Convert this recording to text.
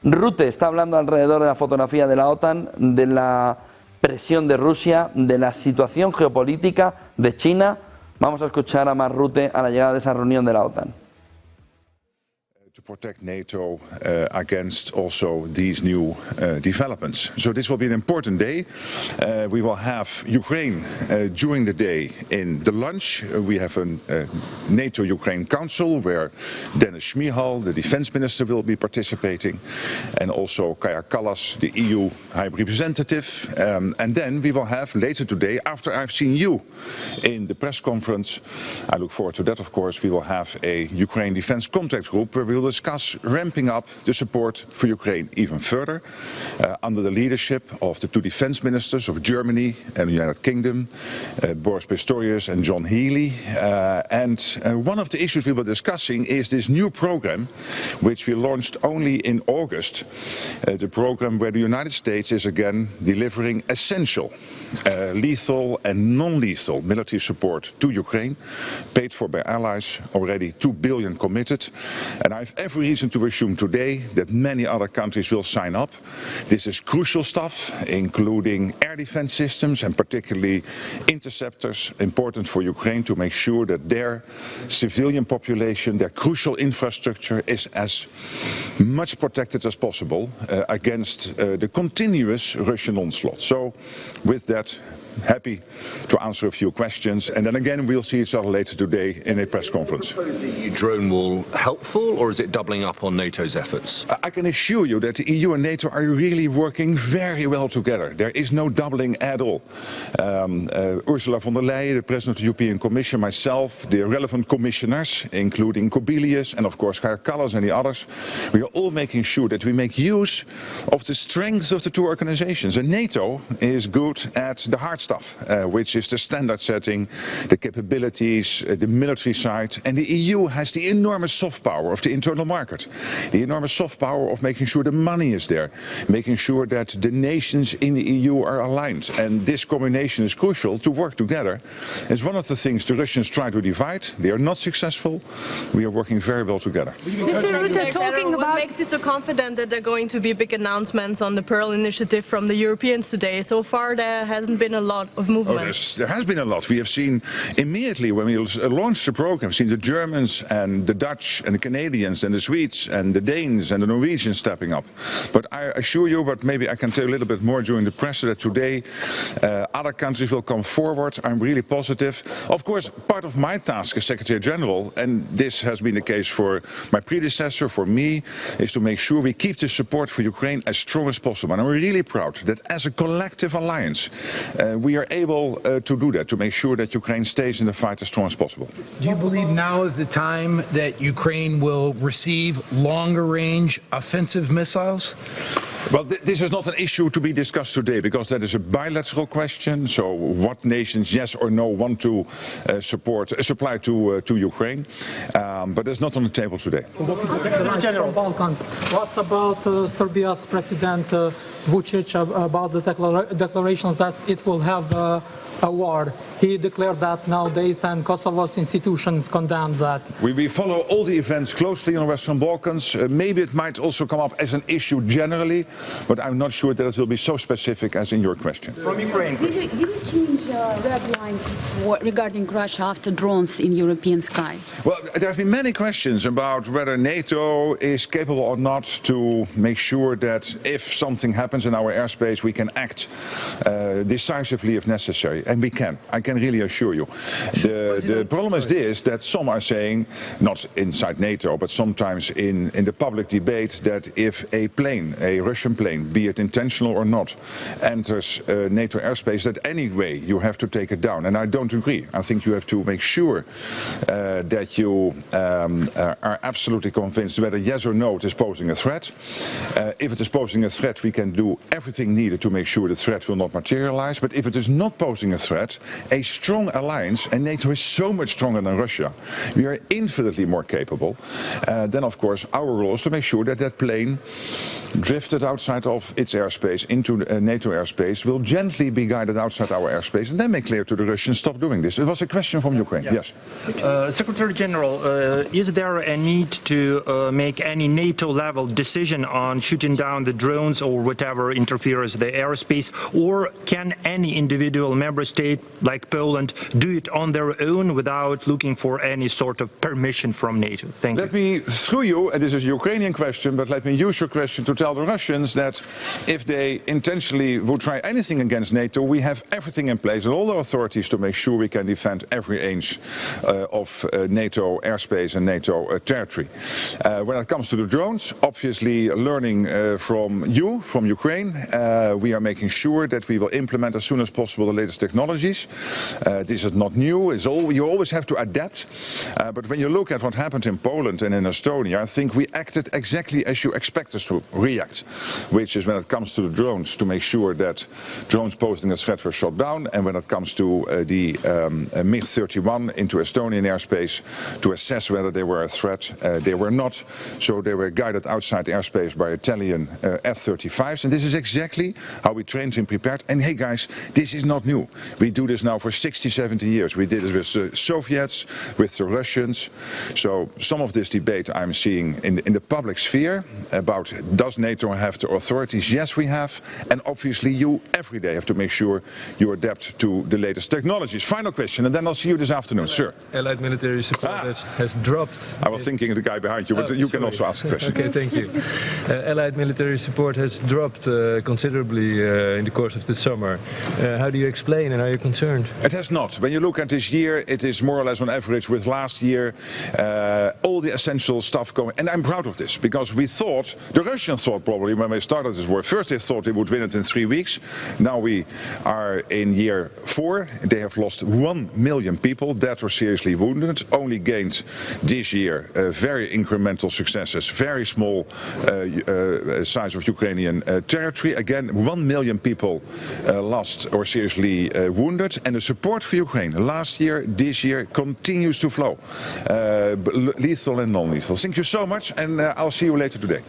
Rutte está hablando alrededor de la fotografía de la OTAN, de la presión de Rusia, de la situación geopolítica de China. Vamos a escuchar a más Rutte a la llegada de esa reunión de la OTAN. To protect NATO against also these new developments. So this will be an important day. We will have Ukraine during the day in the lunch. We have a NATO-Ukraine Council where Dennis Shmihal, the defense minister, will be participating, and also Kaja Kallas, the EU High Representative. And then we will have later today, after I've seen you in the press conference, I look forward to that, of course, we will have a Ukraine Defense Contact Group where we will discuss ramping up the support for Ukraine even further under the leadership of the two defense ministers of Germany and the United Kingdom, Boris Pistorius and John Healey. And one of the issues we were discussing is this new program which we launched only in August, the program where the United States is again delivering essential lethal and non-lethal military support to Ukraine, paid for by allies, already 2 billion committed, and I have every reason to assume today that many other countries will sign up. This is crucial stuff, including air defense systems and particularly interceptors, important for Ukraine to make sure that their civilian population, their crucial infrastructure is as much protected as possible against the continuous Russian onslaught. So with that, happy to answer a few questions, and then again we'll see each other later today in a press conference. Is the EU drone wall helpful, or is it doubling up on NATO's efforts? I can assure you that the EU and NATO are really working very well together. There is no doubling at all. Ursula von der Leyen, the President of the European Commission, myself, the relevant commissioners, including Kubilius and of course Kaja Kallas and the others, we are all making sure that we make use of the strengths of the two organizations. And NATO is good at the hard stuff, which is the standard setting, the capabilities, the military side, and the EU has the enormous soft power of the internal market, the enormous soft power of making sure the money is there, making sure that the nations in the EU are aligned, and this combination is crucial to work together. It's one of the things the Russians try to divide. They are not successful. We are working very well together. Mr. Rutte, talking about what makes you so confident that there are going to be big announcements on the Pearl Initiative from the Europeans today? So far there hasn't been a lot of movement. There has been a lot. We have seen immediately when we launched the program, seen the Germans and the Dutch and the Canadians and the Swedes and the Danes and the Norwegians stepping up. But I assure you, but maybe I can tell you a little bit more during the press, that today other countries will come forward. I'm really positive. Of course, part of my task as Secretary General, and this has been the case for my predecessor, for me, is to make sure we keep the support for Ukraine as strong as possible. And I'm really proud that as a collective alliance, we are able to do that, to make sure that Ukraine stays in the fight as strong as possible. Do you believe now is the time that Ukraine will receive longer-range offensive missiles? Well, this is not an issue to be discussed today, because that is a bilateral question. So what nations, yes or no, want to supply to Ukraine, but it's not on the table today. From Balkans, what about Serbia's President Vucic about the declaration that it will have a war? He declared that nowadays, and Kosovo's institutions condemn that. We follow all the events closely in the Western Balkans. Maybe it might also come up as an issue generally, but I'm not sure that it will be so specific as in your question. From Ukraine. Did you change red lines regarding Russia after drones in European sky? Well, there have been many questions about whether NATO is capable or not to make sure that if something happens in our airspace, we can act decisively if necessary, and we can. I can really assure you. The problem is this, that some are saying, not inside NATO, but sometimes in the public debate, that if a plane, a Russian plane, be it intentional or not, enters NATO airspace, that anyway you have to take it down. And I don't agree. I think you have to make sure that you are absolutely convinced whether yes or no it is posing a threat. If it is posing a threat, we can do everything needed to make sure the threat will not materialize. But if it is not posing a threat, a strong alliance, and NATO is so much stronger than Russia, we are infinitely more capable. Then of course our role is to make sure that that plane drifted outside of its airspace into NATO airspace will gently be guided outside our airspace, and and then make clear to the Russians, stop doing this. It was a question from Ukraine. Yeah. Yes. Secretary General, is there a need to make any NATO-level decision on shooting down the drones or whatever interferes the airspace, or can any individual member state like Poland do it on their own without looking for any sort of permission from NATO? Thank you. Let me, through you, and this is a Ukrainian question, but let me use your question to tell the Russians that if they intentionally would try anything against NATO, we have everything in place and all the authorities to make sure we can defend every inch of NATO airspace and NATO territory. When it comes to the drones, obviously learning from you, from Ukraine, we are making sure that we will implement as soon as possible the latest technologies. This is not new, you always have to adapt. But when you look at what happened in Poland and in Estonia, I think we acted exactly as you expect us to react, which is when it comes to the drones, to make sure that drones posing a threat were shot down, and when it comes to the MiG-31 into Estonian airspace, to assess whether they were a threat. They were not, so they were guided outside airspace by Italian F-35s, and this is exactly how we trained and prepared. And hey guys, this is not new. We do this now for 60, 70 years. We did it with the Soviets, with the Russians. So some of this debate I'm seeing in the public sphere about does NATO have the authorities? Yes, we have. And obviously you every day have to make sure you adapt to the latest technologies. Final question, and then I'll see you this afternoon. Sir. Allied military support has dropped. I was thinking of the guy behind you, but you can also ask a question. Okay, thank you. Allied military support has dropped considerably in the course of the summer. How do you explain, and are you concerned? It has not. When you look at this year, it is more or less on average with last year, all the essential stuff going. And I'm proud of this, because we thought, the Russians thought probably when they started this war, first they thought they would win it in 3 weeks. Now we are in year 4. They have lost 1 million people, dead or seriously wounded, only gained this year very incremental successes, very small size of Ukrainian territory. Again, 1 million people lost or seriously wounded, and the support for Ukraine last year, this year continues to flow, lethal and non-lethal. Thank you so much, and I'll see you later today.